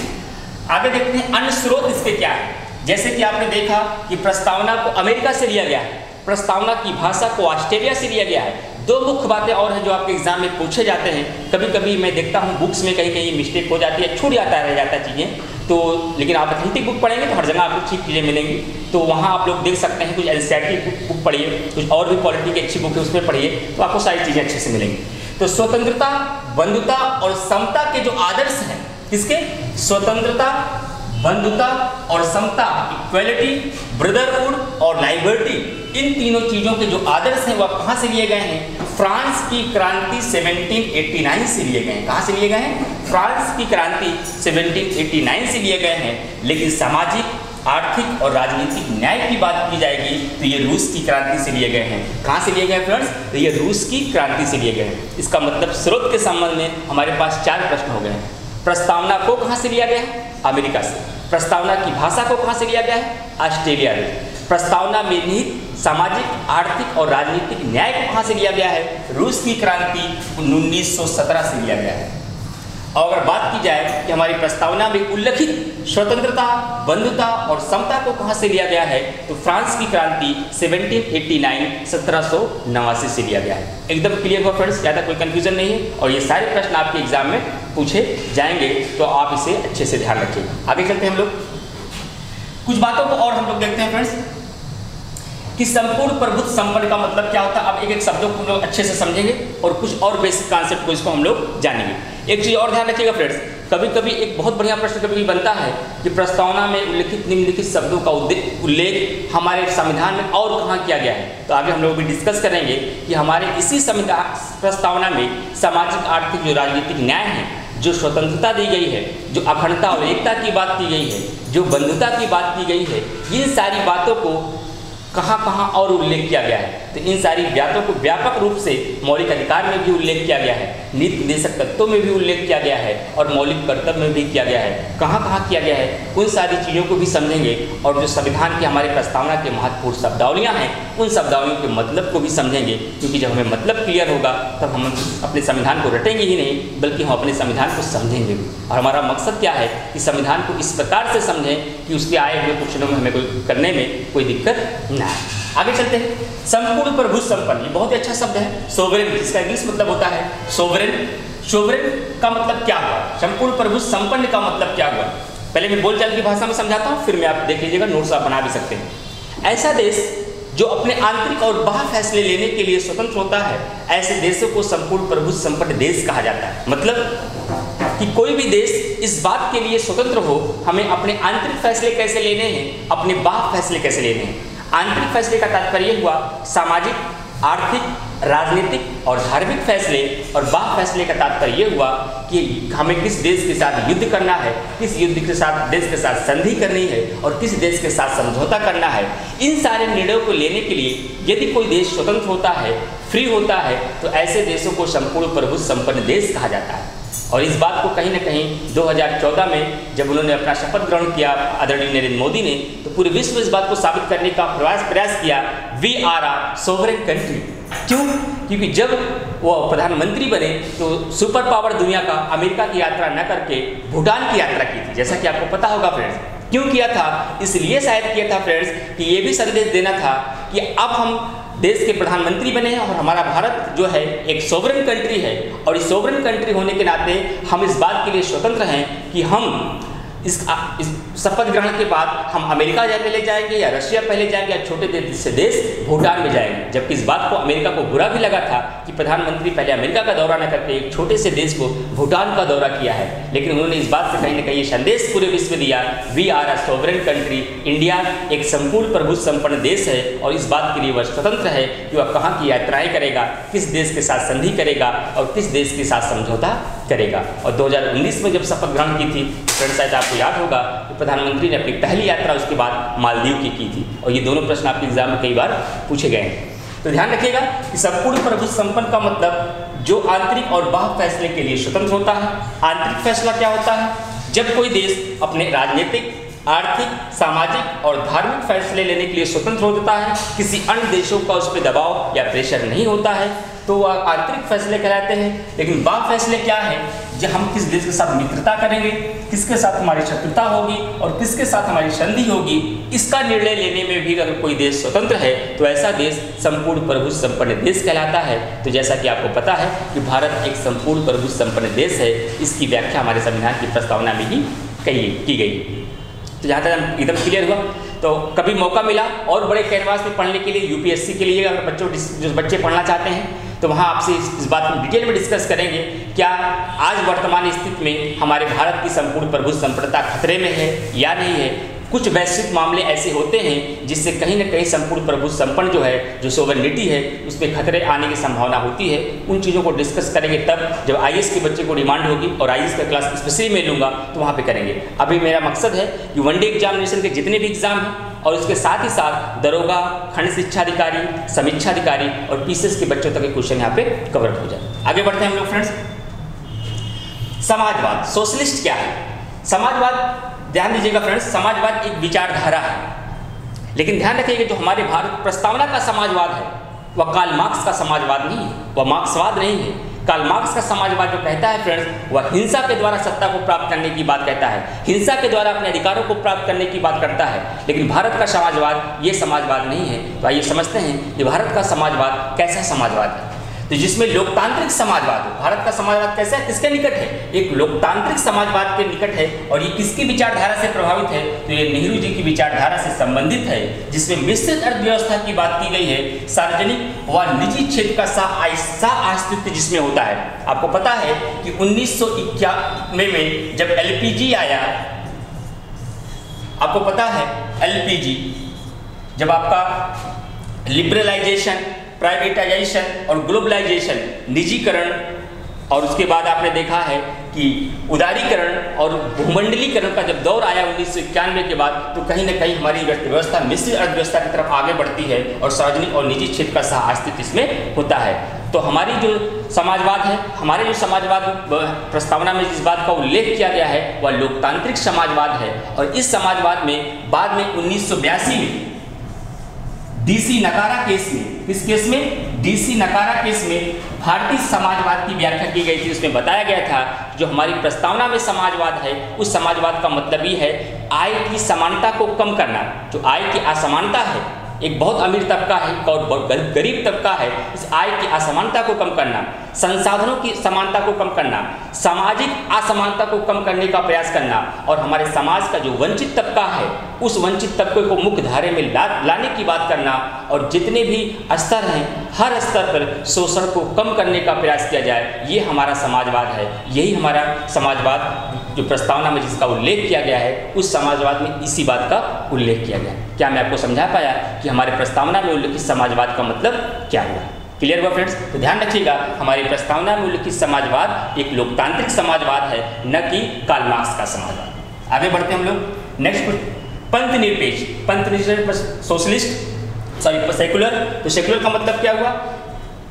आगे देखते हैं अन्य स्रोत इसके क्या है। जैसे कि आपने देखा कि प्रस्तावना को अमेरिका से लिया गया है, प्रस्तावना की भाषा को ऑस्ट्रेलिया से लिया गया है। 2 मुख्य बातें और हैं जो आपके एग्जाम में पूछे जाते हैं। कभी कभी मैं देखता हूँ बुक्स में कहीं कहीं मिस्टेक हो जाती है, छूट जाता रह जाता है चीज़ें, तो लेकिन आप ऑथेंटिक बुक पढ़ेंगे तो हर जगह आपको ठीक चीज़ें मिलेंगी। तो वहाँ आप लोग देख सकते हैं, कुछ एनसीईआरटी बुक पढ़िए, कुछ और भी पॉलिटी की अच्छी बुक है उसमें पढ़िए, तो आपको सारी चीज़ें अच्छे से मिलेंगी। तो स्वतंत्रता, बंधुता और समता के जो आदर्श हैं, किसके? स्वतंत्रता, बंधुता और समता, इक्वलिटी, ब्रदरहुड और लाइबर्टी, इन तीनों चीज़ों के जो आदर्श हैं वह कहाँ से लिए गए हैं? फ्रांस की क्रांति 1789 से लिए गए हैं। कहाँ से लिए गए हैं? फ्रांस की क्रांति 1789 से लिए गए हैं। लेकिन सामाजिक, आर्थिक और राजनीतिक न्याय की बात की जाएगी तो ये रूस की क्रांति से लिए गए हैं। कहाँ से लिए गए फ्रेंड्स? तो ये रूस की क्रांति से लिए गए हैं। इसका मतलब स्रोत के संबंध में हमारे पास 4 प्रश्न हो गए हैं। प्रस्तावना को कहाँ से लिया गया है? अमेरिका से। प्रस्तावना की भाषा को कहाँ से लिया गया है? ऑस्ट्रेलिया से। प्रस्तावना में निहित सामाजिक, आर्थिक और राजनीतिक न्याय को कहाँ से लिया गया है? रूस की क्रांति 1917 से लिया गया है। और अगर बात की जाए कि हमारी प्रस्तावना में उल्लेखित स्वतंत्रता, बंधुता और समता को कहाँ से लिया गया है, तो फ्रांस की क्रांति 1789 से लिया गया है। एकदम क्लियर हुआ फ्रेंड्स, ज़्यादा कोई कंफ्यूजन नहीं है और ये सारे प्रश्न आपके एग्जाम में पूछे जाएंगे, तो आप इसे अच्छे से ध्यान रखिएगा। आगे चलते हैं हम लोग, कुछ बातों को और हम लोग देखते हैं फ्रेंड्स कि संपूर्ण प्रभुत्व संपन्न का मतलब क्या होता है। अब एक एक शब्दों को लोग अच्छे से समझेंगे और कुछ और बेसिक कॉन्सेप्ट को इसको हम लोग जानेंगे। एक चीज़ और ध्यान रखिएगा फ्रेंड्स, कभी कभी एक बहुत बढ़िया प्रश्न कभी बनता है कि प्रस्तावना में उल्लेखित निम्नलिखित शब्दों का उल्लेख हमारे संविधान में और कहाँ किया गया है। तो आगे हम लोग भी डिस्कस करेंगे कि हमारे इसी संविधान प्रस्तावना में सामाजिक, आर्थिक, जो राजनीतिक न्याय है, जो स्वतंत्रता दी गई है, जो अखंडता और एकता की बात की गई है, जो बंधुता की बात की गई है, इन सारी बातों को कहाँ कहाँ और उल्लेख किया गया है। तो इन सारी बातों को व्यापक रूप से मौलिक अधिकार में भी उल्लेख किया गया है, नीति निर्देशक तत्वों में भी उल्लेख किया गया है और मौलिक कर्तव्य में भी किया गया है। कहाँ कहाँ किया गया है, उन सारी चीज़ों को भी समझेंगे और जो संविधान की हमारे प्रस्तावना के महत्वपूर्ण शब्दावलियाँ हैं, उन शब्दावलियों के मतलब को भी समझेंगे। क्योंकि जब हमें मतलब क्लियर होगा तब हम अपने संविधान को रटेंगे ही नहीं, बल्कि हम अपने संविधान को समझेंगे भी। और हमारा मकसद क्या है कि संविधान को इस प्रकार से समझें कि उसके आए हुए क्वेश्चनों में हमें कोई करने में कोई दिक्कत ना आए। आगे चलते हैं, संपूर्ण प्रभुत्व संपन्न, ये बहुत ही अच्छा शब्द है। सोवरेन, जिसका इंग्लिश मतलब होता है सोवरेन। सोवरेन का मतलब क्या हुआ? संपूर्ण प्रभुत्व संपन्न का मतलब क्या हुआ? पहले मैं बोलचाल की भाषा में समझाता हूँ, फिर मैं आप देख लीजिएगा, नोट्स आप बना भी सकते हैं। ऐसा देश जो अपने आंतरिक और बाह्य फैसले लेने के लिए स्वतंत्र होता है, ऐसे देशों को संपूर्ण प्रभुत्व संपन्न देश कहा जाता है। मतलब कि कोई भी देश इस बात के लिए स्वतंत्र हो, हमें अपने आंतरिक फैसले कैसे लेने हैं, अपने बाह्य फैसले कैसे लेने हैं। आंतरिक फैसले का तात्पर्य हुआ सामाजिक, आर्थिक, राजनीतिक और धार्मिक फैसले, और बाह्य फैसले का तात्पर्य हुआ कि हमें किस देश के साथ युद्ध करना है, किस युद्ध के साथ देश के साथ संधि करनी है और किस देश के साथ समझौता करना है। इन सारे निर्णयों को लेने के लिए यदि कोई देश स्वतंत्र होता है, फ्री होता है, तो ऐसे देशों को संपूर्ण प्रभुत्व संपन्न देश कहा जाता है। और इस बात को कहीं ना कहीं 2014 में जब उन्होंने अपना शपथ ग्रहण किया आदरणीय नरेंद्र मोदी ने, तो पूरे विश्व इस बात को साबित करने का प्रयास किया, we are a sovereign country. क्यों? क्योंकि जब वो प्रधानमंत्री बने तो सुपर पावर दुनिया का अमेरिका की यात्रा न करके भूटान की यात्रा की थी, जैसा कि आपको पता होगा फ्रेंड्स। क्यों किया था? इसलिए शायद किया था फ्रेंड्स कि ये भी संदेश देना था कि अब हम देश के प्रधानमंत्री बने हैं और हमारा भारत जो है एक सोवरेन कंट्री है, और इस सोवरेन कंट्री होने के नाते हम इस बात के लिए स्वतंत्र हैं कि हम इस शपथ ग्रहण के बाद हम अमेरिका पहले जाएंगे या रशिया पहले जाएंगे या छोटे से देश भूटान में जाएंगे। जबकि इस बात को अमेरिका को बुरा भी लगा था कि प्रधानमंत्री पहले अमेरिका का दौरा न करके एक छोटे से देश को भूटान का दौरा किया है। लेकिन उन्होंने इस बात से कहीं ना कहीं संदेश पूरे विश्व दिया, we are a sovereign country. India एक संपूर्ण प्रभुत्व संपन्न देश है और इस बात के लिए वह स्वतंत्र है कि वह कहाँ की यात्राएं करेगा, किस देश के साथ संधि करेगा और किस देश के साथ समझौता करेगा। और 2019 में जब शपथ ग्रहण की थी, फ्रेंड्स शायद आपको याद होगा कि प्रधानमंत्री ने अपनी पहली यात्रा उसके बाद मालदीव की थी। और ये दोनों प्रश्न आपके एग्जाम में कई बार पूछे गए हैं। तो ध्यान रखिएगा कि संपूर्ण प्रभुत्व संपन्न का मतलब जो आंतरिक और बाह्य फैसले के लिए स्वतंत्र होता है। आंतरिक फैसला क्या होता है? जब कोई देश अपने राजनीतिक, आर्थिक, सामाजिक और धार्मिक फैसले लेने के लिए स्वतंत्र होता है, किसी अन्य देशों का उस पर दबाव या प्रेशर नहीं होता है, तो वह आंतरिक फैसले कहलाते हैं। लेकिन बाह्य फैसले क्या है? जब हम किस देश के साथ मित्रता करेंगे, किसके साथ हमारी शत्रुता होगी और किसके साथ हमारी संधि होगी, इसका निर्णय लेने में भी अगर कोई देश स्वतंत्र है तो ऐसा देश संपूर्ण प्रभुत्व संपन्न देश कहलाता है। तो जैसा कि आपको पता है कि भारत एक संपूर्ण प्रभुत्व संपन्न देश है, इसकी व्याख्या हमारे संविधान की प्रस्तावना में ही की गई। तो जहाँ तक एकदम क्लियर हुआ, तो कभी मौका मिला और बड़े कैनवास में पढ़ने के लिए, यूपीएससी के लिए अगर जो बच्चे पढ़ना चाहते हैं तो वहाँ आपसे इस बात को डिटेल में डिस्कस करेंगे। क्या आज वर्तमान स्थिति में हमारे भारत की संपूर्ण प्रभुत्व संप्रभुता खतरे में है या नहीं है। कुछ वैश्विक मामले ऐसे होते हैं जिससे कहीं ना कहीं संपूर्ण प्रभुत्व संपन्न जो है, जो सोवरेनिटी है, उसमें खतरे आने की संभावना होती है। उन चीज़ों को डिस्कस करेंगे तब जब आईएएस के बच्चे को डिमांड होगी, और आईएएस का क्लास स्पेशली मैं लूँगा तो वहाँ पे करेंगे। अभी मेरा मकसद है कि वनडे एग्जामिनेशन के जितने भी एग्जाम हैं और उसके साथ ही साथ दरोगा, खंड शिक्षा अधिकारी, समीक्षा अधिकारी और पीसीएस के बच्चों तक के क्वेश्चन यहाँ पे कवर हो जाए। आगे बढ़ते हैं हम लोग फ्रेंड्स। समाजवाद, सोशलिस्ट क्या है? समाजवाद, ध्यान दीजिएगा फ्रेंड्स, समाजवाद एक विचारधारा है, लेकिन ध्यान रखिएगा जो हमारे भारत प्रस्तावना का समाजवाद है वह कार्ल मार्क्स का समाजवाद नहीं है, वह मार्क्सवाद नहीं है। कार्ल मार्क्स का समाजवाद जो कहता है फ्रेंड्स, वह हिंसा के द्वारा सत्ता को प्राप्त करने की बात कहता है, हिंसा के द्वारा अपने अधिकारों को प्राप्त करने की बात करता है। लेकिन भारत का समाजवाद ये समाजवाद नहीं है। तो आइए समझते हैं कि भारत का समाजवाद कैसा समाजवाद है, तो जिसमें लोकतांत्रिक समाजवाद हो। भारत का समाजवाद कैसा है, किसके निकट है? एक लोकतांत्रिक समाजवाद के निकट है। और ये किसकी विचारधारा से प्रभावित है? तो ये नेहरू जी की विचारधारा से संबंधित है, जिसमें मिश्रित अर्थव्यवस्था की बात की गई है। सार्वजनिक व निजी क्षेत्र का सह-अस्तित्व जिसमें होता है। आपको पता है कि 1991 में जब एलपीजी आया, आपको पता है एलपीजी, जब आपका लिबरलाइजेशन, प्राइवेटाइजेशन और ग्लोबलाइजेशन, निजीकरण, और उसके बाद आपने देखा है कि उदारीकरण और भूमंडलीकरण का जब दौर आया 1991 के बाद, तो कहीं ना कहीं हमारी अर्थव्यवस्था मिश्रित अर्थव्यवस्था की तरफ आगे बढ़ती है और सार्वजनिक और निजी क्षेत्र का सह-अस्तित्व इसमें होता है। तो हमारी जो समाजवाद है, हमारे जो समाजवाद प्रस्तावना में जिस बात का उल्लेख किया गया है वह लोकतांत्रिक समाजवाद है। और इस समाजवाद में बाद में 1982 में डीसी नकारा केस में, किस केस में? डीसी नकारा केस में भारतीय समाजवाद की व्याख्या की गई थी। उसमें बताया गया था जो हमारी प्रस्तावना में समाजवाद है, उस समाजवाद का मतलब ये है आय की समानता को कम करना। जो आय की असमानता है, एक बहुत अमीर तबका है और बहुत गरीब तबका है, इस आय की असमानता को कम करना, संसाधनों की समानता को कम करना, सामाजिक असमानता को कम करने का प्रयास करना, और हमारे समाज का जो वंचित तबका है उस वंचित तबके को मुख्य धारे में लाने की बात करना, और जितने भी स्तर हैं हर स्तर पर शोषण को कम करने का प्रयास किया जाए। ये हमारा समाजवाद है। यही हमारा समाजवाद जो प्रस्तावना में जिसका उल्लेख किया गया है, उस समाजवाद में इसी बात का उल्लेख किया गया। क्या मैं आपको समझा पाया कि हमारे प्रस्तावना में उल्लेखित समाजवाद का मतलब क्या हुआ? क्लियर हुआ फ्रेंड्स? तो ध्यान रखिएगा, हमारी प्रस्तावना में उल्लेखित समाजवाद एक लोकतांत्रिक समाजवाद है, न कि कार्ल मार्क्स का समाजवाद। आगे बढ़ते हैं हम लोग। नेक्स्ट, पंथ निरपेक्ष। पंथ निरपेक्ष सोशलिस्ट, सॉरी सेकुलर। तो सेकुलर का मतलब क्या हुआ?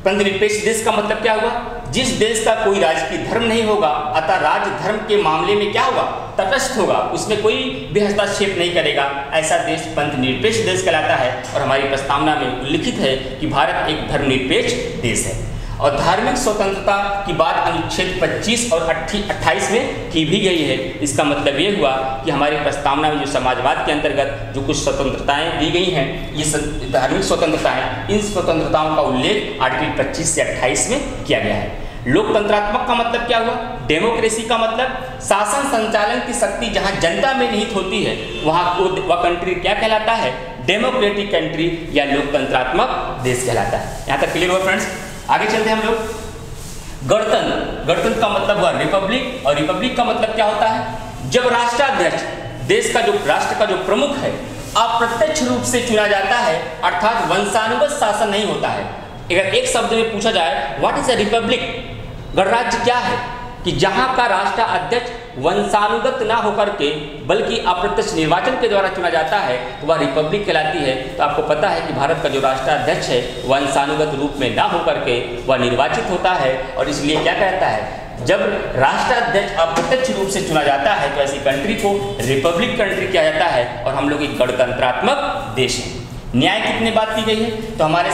पंथ निरपेक्ष देश का मतलब क्या हुआ? जिस देश का कोई राजकीय धर्म नहीं होगा, अतः राज्य धर्म के मामले में क्या होगा? तटस्थ होगा, उसमें कोई भी हस्तक्षेप नहीं करेगा, ऐसा देश पंथ निरपेक्ष देश कहलाता है। और हमारी प्रस्तावना में उल्लिखित है कि भारत एक धर्मनिरपेक्ष देश है। और धार्मिक स्वतंत्रता की बात अनुच्छेद 25 और 28 में की भी गई है। इसका मतलब ये हुआ कि हमारी प्रस्तावना में जो समाजवाद के अंतर्गत जो कुछ स्वतंत्रताएं दी गई हैं, ये धार्मिक स्वतंत्रताएं, इन स्वतंत्रताओं का उल्लेख आर्टिकल 25 से 28 में किया गया है। लोकतंत्रात्मक का मतलब क्या हुआ? डेमोक्रेसी का मतलब शासन संचालन की शक्ति जहां जनता में निहित होती है, वह कंट्री क्या कहलाता है? डेमोक्रेटिक कंट्री या लोकतंत्रात्मक देश कहलाता है। यहाँ तक क्लियर हुआ फ्रेंड्स? आगे चलते हैं हम लोग। गणतंत्र, गणतंत्र का मतलब हुआ रिपब्लिक, और रिपब्लिक का मतलब क्या होता है? जब राष्ट्राध्यक्ष, देश का जो राष्ट्र का जो प्रमुख है, अप्रत्यक्ष रूप से चुना जाता है, अर्थात वंशानुगत शासन नहीं होता है। अगर एक शब्द में पूछा जाए व्हाट इज अ रिपब्लिक, गणराज्य क्या है? कि जहां का राष्ट्राध्यक्ष वंशानुगत ना होकर के बल्कि अप्रत्यक्ष निर्वाचन के द्वारा चुना जाता है, तो वह रिपब्लिक कहलाती है। तो आपको पता है कि भारत का जो राष्ट्राध्यक्ष है वंशानुगत रूप में ना होकर के वह निर्वाचित होता है, और इसलिए क्या कहता है? जब राष्ट्राध्यक्ष अप्रत्यक्ष रूप से चुना जाता है तो ऐसी कंट्री को रिपब्लिक कंट्री किया जाता है, और हम लोग एक गणतंत्रात्मक देश हैं। न्याय कितने बात की गई है? तो हमारे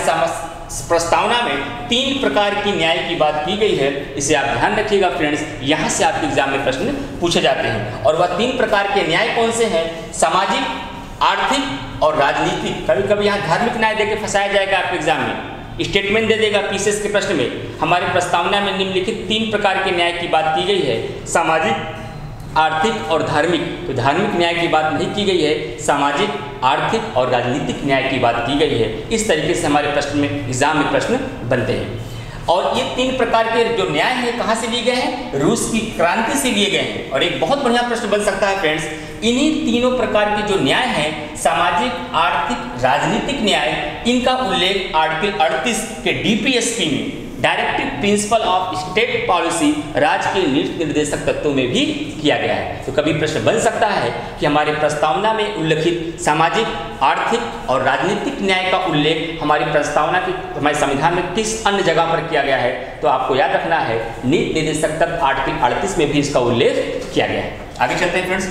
प्रस्तावना में 3 प्रकार की न्याय की बात की गई है। इसे आप ध्यान रखिएगा फ्रेंड्स, यहाँ से आपके एग्जाम में प्रश्न पूछे जाते हैं। और वह 3 प्रकार के न्याय कौन से हैं? सामाजिक, आर्थिक और राजनीतिक। कभी कभी यहाँ धार्मिक न्याय देके फंसाया जाएगा आपके एग्जाम में, स्टेटमेंट दे देगा पीसीएस के प्रश्न में। हमारी प्रस्तावना में निम्नलिखित 3 प्रकार के न्याय की बात की गई है, सामाजिक, आर्थिक और धार्मिक। तो धार्मिक न्याय की बात नहीं की गई है, सामाजिक, आर्थिक और राजनीतिक न्याय की बात की गई है। इस तरीके से हमारे प्रश्न में, एग्जाम में प्रश्न बनते हैं। और ये 3 प्रकार के जो न्याय हैं कहाँ से लिए गए हैं? रूस की क्रांति से लिए गए हैं। और एक बहुत बढ़िया प्रश्न बन सकता है फ्रेंड्स, इन्हीं तीनों प्रकार के जो न्याय हैं, सामाजिक, आर्थिक, राजनीतिक न्याय, इनका उल्लेख आर्टिकल 38 के डीपीएसपी में, directive principle of state policy, राज्य के नीति निर्देशक तत्वों में भी किया गया है। तो कभी प्रश्न बन सकता है कि हमारे प्रस्तावना में उल्लेखित सामाजिक, आर्थिक और राजनीतिक न्याय का उल्लेख हमारी प्रस्तावना की, हमारे संविधान में किस अन्य जगह पर किया गया है? तो आपको याद रखना है नीति निर्देशक तत्व आर्टिकल 38 में भी इसका उल्लेख किया गया है। आगे चलते हैं फ्रेंड्स।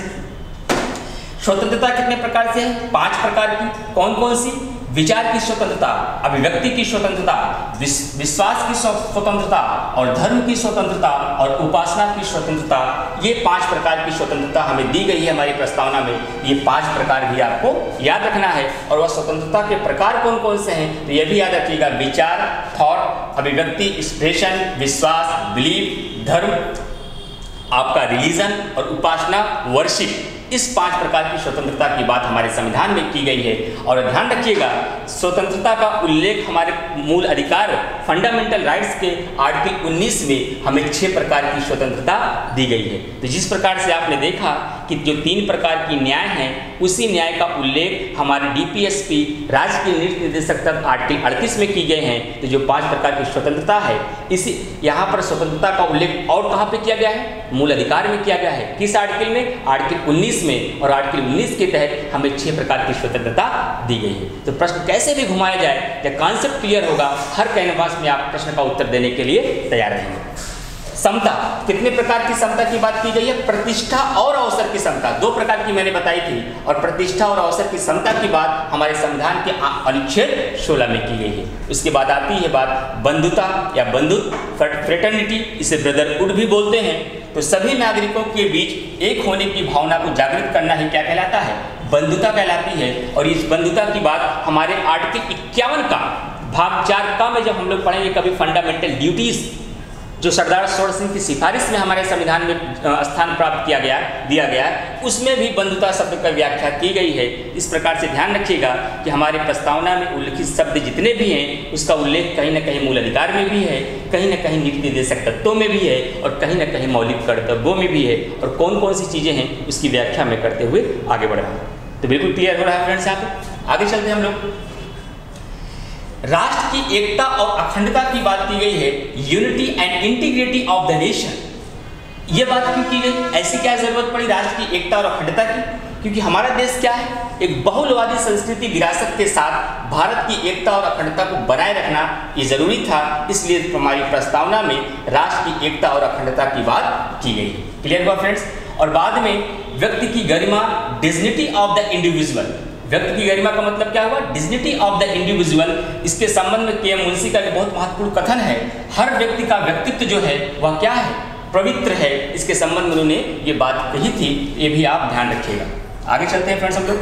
स्वतंत्रता कितने प्रकार से है? 5 प्रकार की। कौन कौन सी? विचार की स्वतंत्रता, अभिव्यक्ति की स्वतंत्रता, विश्वास की स्वतंत्रता और धर्म की स्वतंत्रता और उपासना की स्वतंत्रता। ये 5 प्रकार की स्वतंत्रता हमें दी गई है हमारी प्रस्तावना में। ये 5 प्रकार भी आपको याद रखना है। और वह स्वतंत्रता के प्रकार कौन कौन से हैं? तो ये भी याद रखिएगा, विचार, थॉट, अभिव्यक्ति, एक्सप्रेशन, विश्वास, बिलीफ, धर्म, आपका रिलीजन और उपासना, वर्शिप। इस 5 प्रकार की स्वतंत्रता की बात हमारे संविधान में की गई है। और ध्यान रखिएगा, स्वतंत्रता का उल्लेख हमारे मूल अधिकार फंडामेंटल राइट्स के आर्टिकल 19 में हमें 6 प्रकार की स्वतंत्रता दी गई है। तो जिस प्रकार से आपने देखा कि जो 3 प्रकार की न्याय हैं, उसी न्याय का उल्लेख हमारे डीपीएसपी, राज्य के नीति निर्देशक तत्व आर्टिकल 38 में की गए हैं। तो जो 5 प्रकार की स्वतंत्रता है, इसी यहाँ पर स्वतंत्रता का उल्लेख और कहाँ पे किया गया है? मूल अधिकार में किया गया है। किस आर्टिकल में? आर्टिकल 19 में। और आर्टिकल 19 के तहत हमें 6 प्रकार की स्वतंत्रता दी गई है। तो प्रश्न कैसे भी घुमाया जाए, जब कॉन्सेप्ट क्लियर होगा, हर कैनवास में आप प्रश्न का उत्तर देने के लिए तैयार रहेंगे। समता, कितने प्रकार की समता की बात की गई है? प्रतिष्ठा और अवसर की समता, 2 प्रकार की मैंने बताई थी। और प्रतिष्ठा और अवसर की समता की बात हमारे संविधान के अनुच्छेद 16 में की गई है। उसके बाद आती है बात बंधुता या बंधुत्व, फ्रेटर्निटी, इसे ब्रदरहुड भी बोलते हैं। तो सभी नागरिकों के बीच एक होने की भावना को जागृत करना ही क्या कहलाता है? बंधुता कहलाती है। और इस बंधुता की बात हमारे आर्टिकल 51 का भाग 4 का में जब हम लोग पढ़ेंगे कभी फंडामेंटल ड्यूटीज, जो सरदार सरोवर सिंह की सिफारिश में हमारे संविधान में स्थान प्राप्त दिया गया, उसमें भी बंधुता शब्द का व्याख्या की गई है। इस प्रकार से ध्यान रखिएगा कि हमारे प्रस्तावना में उल्लिखित शब्द जितने भी हैं, उसका उल्लेख कहीं न कहीं मूल अधिकार में भी है, कहीं न कहीं नीति निर्देशक तत्वों में भी है, और कहीं न कहीं मौलिक कर्तव्यों में भी है। और कौन कौन सी चीज़ें हैं उसकी व्याख्या में करते हुए आगे बढ़ रहा हूँ। तो बिल्कुल क्लियर हो रहा है फ्रेंड्स। यहाँ पे आगे चलते हैं हम लोग। राष्ट्र की एकता और अखंडता की बात की गई है, unity and integrity of the nation. ये बात क्यों की गई? ऐसी क्या जरूरत पड़ी राष्ट्र की एकता और अखंडता की? क्योंकि हमारा देश क्या है? एक बहुलवादी संस्कृति विरासत के साथ भारत की एकता और अखंडता को बनाए रखना ये जरूरी था। इसलिए हमारी प्रस्तावना में राष्ट्र की एकता और अखंडता की बात की गई है। क्लियर हुआ फ्रेंड्स? और बाद में व्यक्ति की गरिमा, डिग्निटी ऑफ द इंडिविजुअल। व्यक्ति की गरिमा का मतलब क्या हुआ? Dignity of the individual. इसके संबंध में के.एम. मुंशी का बहुत महत्वपूर्ण कथन है, हर व्यक्ति का व्यक्तित्व जो है वह क्या है? पवित्र है। इसके संबंध में उन्होंने ये बात कही थी, ये भी आप ध्यान रखिएगा। आगे चलते हैं फ्रेंड्स हम लोग।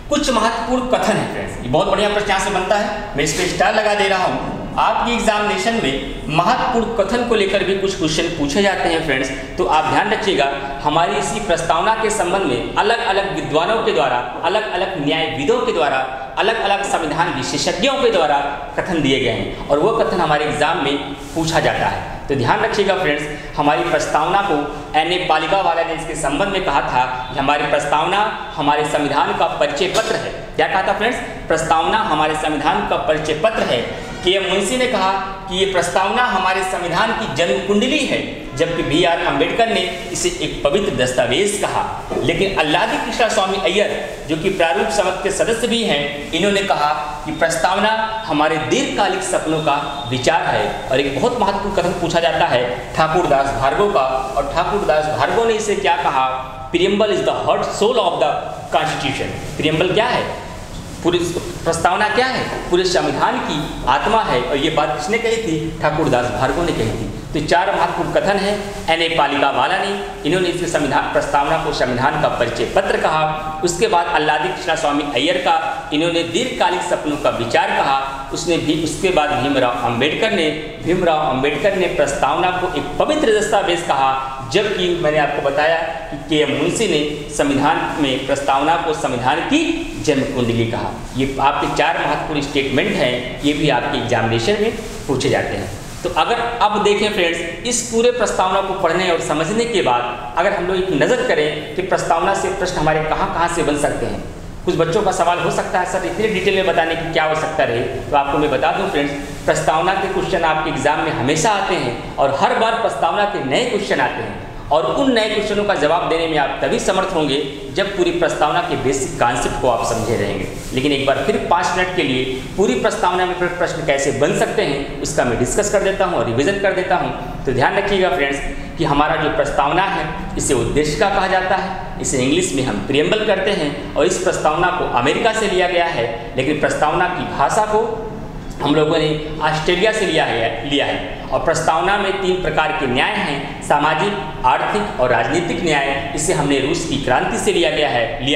कुछ महत्वपूर्ण कथन है फ्रेंड्स, ये बहुत बढ़िया प्रश्न यहाँ से बनता है, मैं इस पर स्टार लगा दे रहा हूँ। आपकी एग्जामिनेशन में महत्वपूर्ण कथन को लेकर भी कुछ क्वेश्चन पूछे जाते हैं फ्रेंड्स। तो आप ध्यान रखिएगा, हमारी इसी प्रस्तावना के संबंध में अलग अलग विद्वानों के द्वारा, अलग अलग न्यायविदों के द्वारा, अलग अलग संविधान विशेषज्ञों के द्वारा कथन दिए गए हैं, और वो कथन हमारे एग्जाम में पूछा जाता है। तो ध्यान रखिएगा फ्रेंड्स, हमारी प्रस्तावना को N.A. पालिकावाला ने इसके संबंध में कहा था कि हमारी प्रस्तावना हमारे संविधान का परिचय पत्र है। क्या कहा था फ्रेंड्स? प्रस्तावना हमारे संविधान का परिचय पत्र है। के.एम. मुंशी ने कहा कि ये प्रस्तावना हमारे संविधान की जन्म कुंडली है, जबकि B.R. अम्बेडकर ने इसे एक पवित्र दस्तावेज कहा। लेकिन अल्लादी कृष्णा स्वामी अय्यर, जो कि प्रारूप समिति के सदस्य भी हैं, इन्होंने कहा कि प्रस्तावना हमारे दीर्घकालिक सपनों का विचार है। और एक बहुत महत्वपूर्ण कथन पूछा जाता है ठाकुर दास भार्गव का, और ठाकुर दास भार्गव ने इसे क्या कहा? Preamble is the heart soul of the constitution. Preamble क्या है? पूरी प्रस्तावना क्या है? पूरे संविधान की आत्मा है। और ये बात किसने कही थी? ठाकुर दास भार्गव ने कही थी। तो 4 महत्वपूर्ण कथन है N.A. पालिकावाला ने, इन्होंने इसके संविधान प्रस्तावना को संविधान का परिचय पत्र कहा। उसके बाद अल्लादी कृष्णा स्वामी अय्यर का, इन्होंने दीर्घकालिक सपनों का विचार कहा। उसने भी उसके बाद भीमराव अम्बेडकर ने प्रस्तावना को एक पवित्र दस्तावेज कहा। जबकि मैंने आपको बताया कि के.एम. मुंशी ने संविधान में प्रस्तावना को संविधान की जन्म कुंडली कहा। ये आपके 4 महत्वपूर्ण स्टेटमेंट हैं, ये भी आपके एग्जामिनेशन में पूछे जाते हैं। तो अगर अब देखें फ्रेंड्स, इस पूरे प्रस्तावना को पढ़ने और समझने के बाद अगर हम लोग एक नज़र करें कि प्रस्तावना से प्रश्न हमारे कहाँ से बन सकते हैं। कुछ बच्चों का सवाल हो सकता है सर इतने डिटेल में बताने की क्या आवश्यकता रहे, तो आपको मैं बता दूं फ्रेंड्स, प्रस्तावना के क्वेश्चन आपके एग्जाम में हमेशा आते हैं और हर बार प्रस्तावना के नए क्वेश्चन आते हैं और उन नए क्वेश्चनों का जवाब देने में आप तभी समर्थ होंगे जब पूरी प्रस्तावना के बेसिक कॉन्सेप्ट को आप समझे रहेंगे। लेकिन एक बार फिर 5 मिनट के लिए पूरी प्रस्तावना में प्रश्न कैसे बन सकते हैं उसका मैं डिस्कस कर देता हूं और रिवीजन कर देता हूं। तो ध्यान रखिएगा फ्रेंड्स कि हमारा जो प्रस्तावना है इसे उद्देशिका कहा जाता है, इसे इंग्लिश में हम प्रियम्बल करते हैं और इस प्रस्तावना को अमेरिका से लिया गया है, लेकिन प्रस्तावना की भाषा को हम लोगों ने ऑस्ट्रेलिया से लिया है। और प्रस्तावना में 3 प्रकार के न्याय हैं, सामाजिक, आर्थिक और राजनीतिक न्याय। इसे हमने रूस की क्रांति से लिया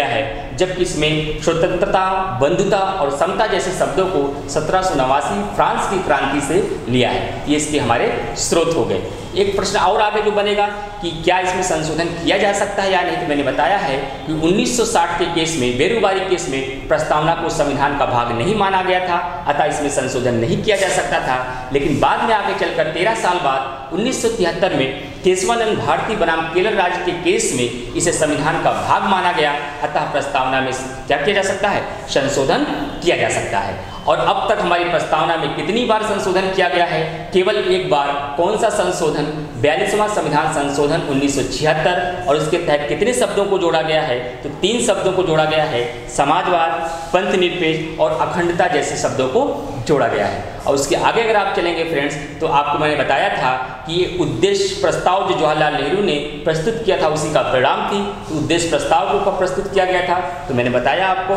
है जबकि इसमें स्वतंत्रता, बंधुता और समता जैसे शब्दों को 1789 फ्रांस की क्रांति से लिया है। ये इसके हमारे स्रोत हो गए। एक प्रश्न और आगे जो बनेगा कि क्या इसमें संशोधन किया जा सकता है या नहीं, तो मैंने बताया है कि 1960 के केस में, बेरुबारी केस में प्रस्तावना को संविधान का भाग नहीं माना गया था, अतः इसमें संशोधन नहीं किया जा सकता था। लेकिन बाद में आगे चलकर 13 साल बाद 1973 में केशवानंद भारती बनाम केरल राज्य के केस में इसे संविधान का भाग माना गया, अतः प्रस्तावना में क्या किया जा सकता है, संशोधन किया जा सकता है। और अब तक हमारी प्रस्तावना में कितनी बार संशोधन किया गया है, केवल एक बार। कौन सा संशोधन, 42वां संविधान संशोधन 1976, और उसके तहत कितने शब्दों को जोड़ा गया है, तो 3 शब्दों को जोड़ा गया है, समाजवाद, पंथ निरपेक्ष और अखंडता जैसे शब्दों को जोड़ा गया है। और उसके आगे अगर आप चलेंगे फ्रेंड्स, तो आपको मैंने बताया था कि ये उद्देश्य प्रस्ताव जो जवाहरलाल नेहरू ने प्रस्तुत किया था उसी का परिणाम थी। तो उद्देश्य प्रस्ताव को कब प्रस्तुत किया गया था, तो मैंने बताया आपको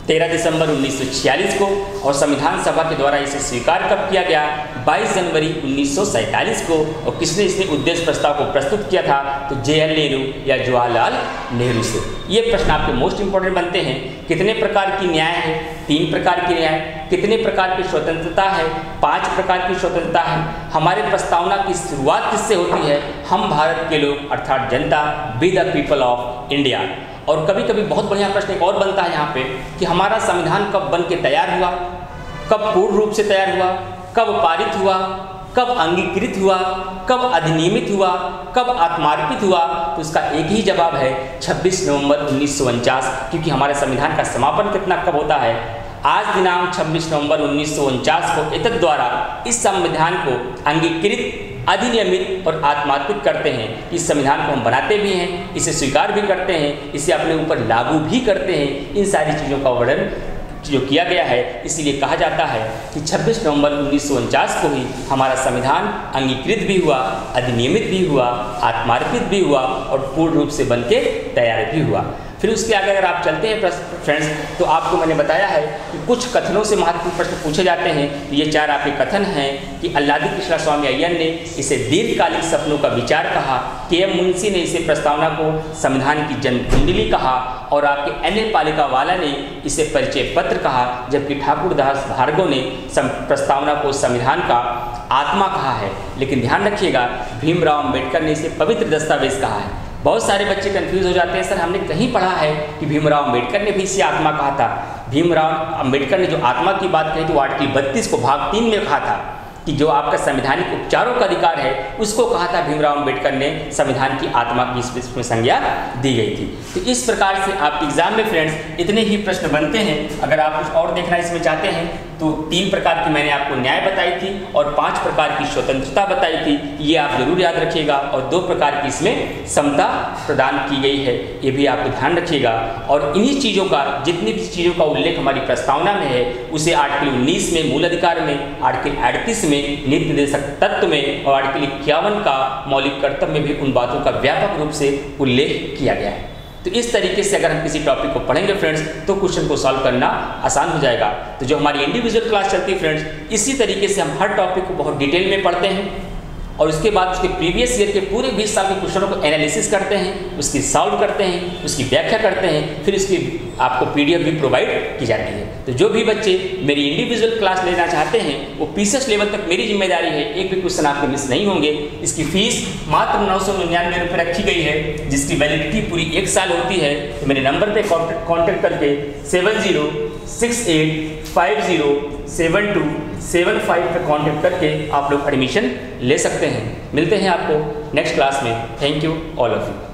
13 दिसंबर 1946 को, और संविधान सभा के द्वारा इसे स्वीकार कब किया गया, 22 जनवरी 1947 को। और किसने इसने उद्देश्य प्रस्ताव को प्रस्तुत किया था, तो JL नेहरू या जवाहरलाल नेहरू से। ये प्रश्न आपके मोस्ट इंपॉर्टेंट बनते हैं। कितने प्रकार की न्याय है, 3 प्रकार की न्याय। कितने प्रकार की स्वतंत्रता है, 5 प्रकार की स्वतंत्रता है। हमारे प्रस्तावना की शुरुआत किससे होती है, हम भारत के लोग अर्थात जनता, we the people of India. और कभी कभी बहुत बढ़िया प्रश्न एक और बनता है यहाँ पे कि हमारा संविधान कब बन के तैयार हुआ, कब पूर्ण रूप से तैयार हुआ, कब पारित हुआ, कब अंगीकृत हुआ, कब अधिनियमित हुआ, कब आत्मार्पित हुआ। तो उसका एक ही जवाब है 26 नवंबर 1949, क्योंकि हमारे संविधान का समापन कितना कब होता है, आज दिनांक 26 नवंबर 1949 को एतद द्वारा इस संविधान को अंगीकृत, अधिनियमित और आत्मार्पित करते हैं। इस संविधान को हम बनाते भी हैं, इसे स्वीकार भी करते हैं, इसे अपने ऊपर लागू भी करते हैं। इन सारी चीज़ों का वर्णन जो किया गया है, इसीलिए कहा जाता है कि 26 नवंबर 1949 को ही हमारा संविधान अंगीकृत भी हुआ, अधिनियमित भी हुआ, आत्मार्पित भी हुआ और पूर्ण रूप से बनके तैयार भी हुआ। फिर उसके आगे अगर आप चलते हैं फ्रेंड्स, तो आपको मैंने बताया है कि कुछ कथनों से महत्वपूर्ण प्रश्न पूछे जाते हैं। ये 4 आपके कथन हैं कि अल्लादी कृष्णा स्वामी अय्यर ने इसे दीर्घकालिक सपनों का विचार कहा, KM मुंशी ने इसे प्रस्तावना को संविधान की जन्म कुंडली कहा, और आपके NL पालिकावाला ने इसे परिचय पत्र कहा, जबकि ठाकुर दास भार्गव ने प्रस्तावना को संविधान का आत्मा कहा है। लेकिन ध्यान रखिएगा, भीमराव अम्बेडकर ने इसे पवित्र दस्तावेज कहा है। बहुत सारे बच्चे कंफ्यूज हो जाते हैं, सर हमने कहीं पढ़ा है कि भीमराव अम्बेडकर ने भी इसे आत्मा कहा था। भीमराव अम्बेडकर ने जो आत्मा की बात कही तो आर्टिकल 32 को भाग 3 में कहा था कि जो आपका संवैधानिक उपचारों का अधिकार है उसको कहा था भीमराव अम्बेडकर ने, संविधान की आत्मा की इसमें संज्ञा दी गई थी। तो इस प्रकार से आपके एग्जाम में फ्रेंड्स इतने ही प्रश्न बनते हैं। अगर आप कुछ और देखना इसमें चाहते हैं तो 3 प्रकार की मैंने आपको न्याय बताई थी और 5 प्रकार की स्वतंत्रता बताई थी, ये आप जरूर याद रखिएगा। और 2 प्रकार की इसमें समता प्रदान की गई है, ये भी आपको ध्यान रखिएगा। और इन्हीं चीज़ों का, जितनी भी चीज़ों का उल्लेख हमारी प्रस्तावना में है, उसे आर्टिकल 19 में मूल अधिकार में, आर्टिकल 38 में नीति निर्देशक तत्व में और आर्टिकल 51 का मौलिक कर्तव्य में भी उन बातों का व्यापक रूप से उल्लेख किया गया है। तो इस तरीके से अगर हम किसी टॉपिक को पढ़ेंगे फ्रेंड्स, तो क्वेश्चन को सॉल्व करना आसान हो जाएगा। तो जो हमारी इंडिविजुअल क्लास चलती है फ्रेंड्स, इसी तरीके से हम हर टॉपिक को बहुत डिटेल में पढ़ते हैं और उसके बाद उसके प्रीवियस ईयर के पूरे 20 साल के क्वेश्चनों को एनालिसिस करते हैं, उसकी सॉल्व करते हैं, उसकी व्याख्या करते हैं, फिर इसकी आपको PDF भी प्रोवाइड की जाती है। तो जो भी बच्चे मेरी इंडिविजुअल क्लास लेना चाहते हैं, वो PCS लेवल तक मेरी जिम्मेदारी है, एक भी क्वेश्चन आपके मिस नहीं होंगे। इसकी फीस मात्र 999 रुपये रखी गई है, जिसकी वैलिडिटी पूरी 1 साल होती है। तो मेरे नंबर पर कॉन्टेक्ट करके 70685072 75 पे कॉन्टेक्ट करके आप लोग एडमिशन ले सकते हैं। मिलते हैं आपको नेक्स्ट क्लास में। Thank you all of you.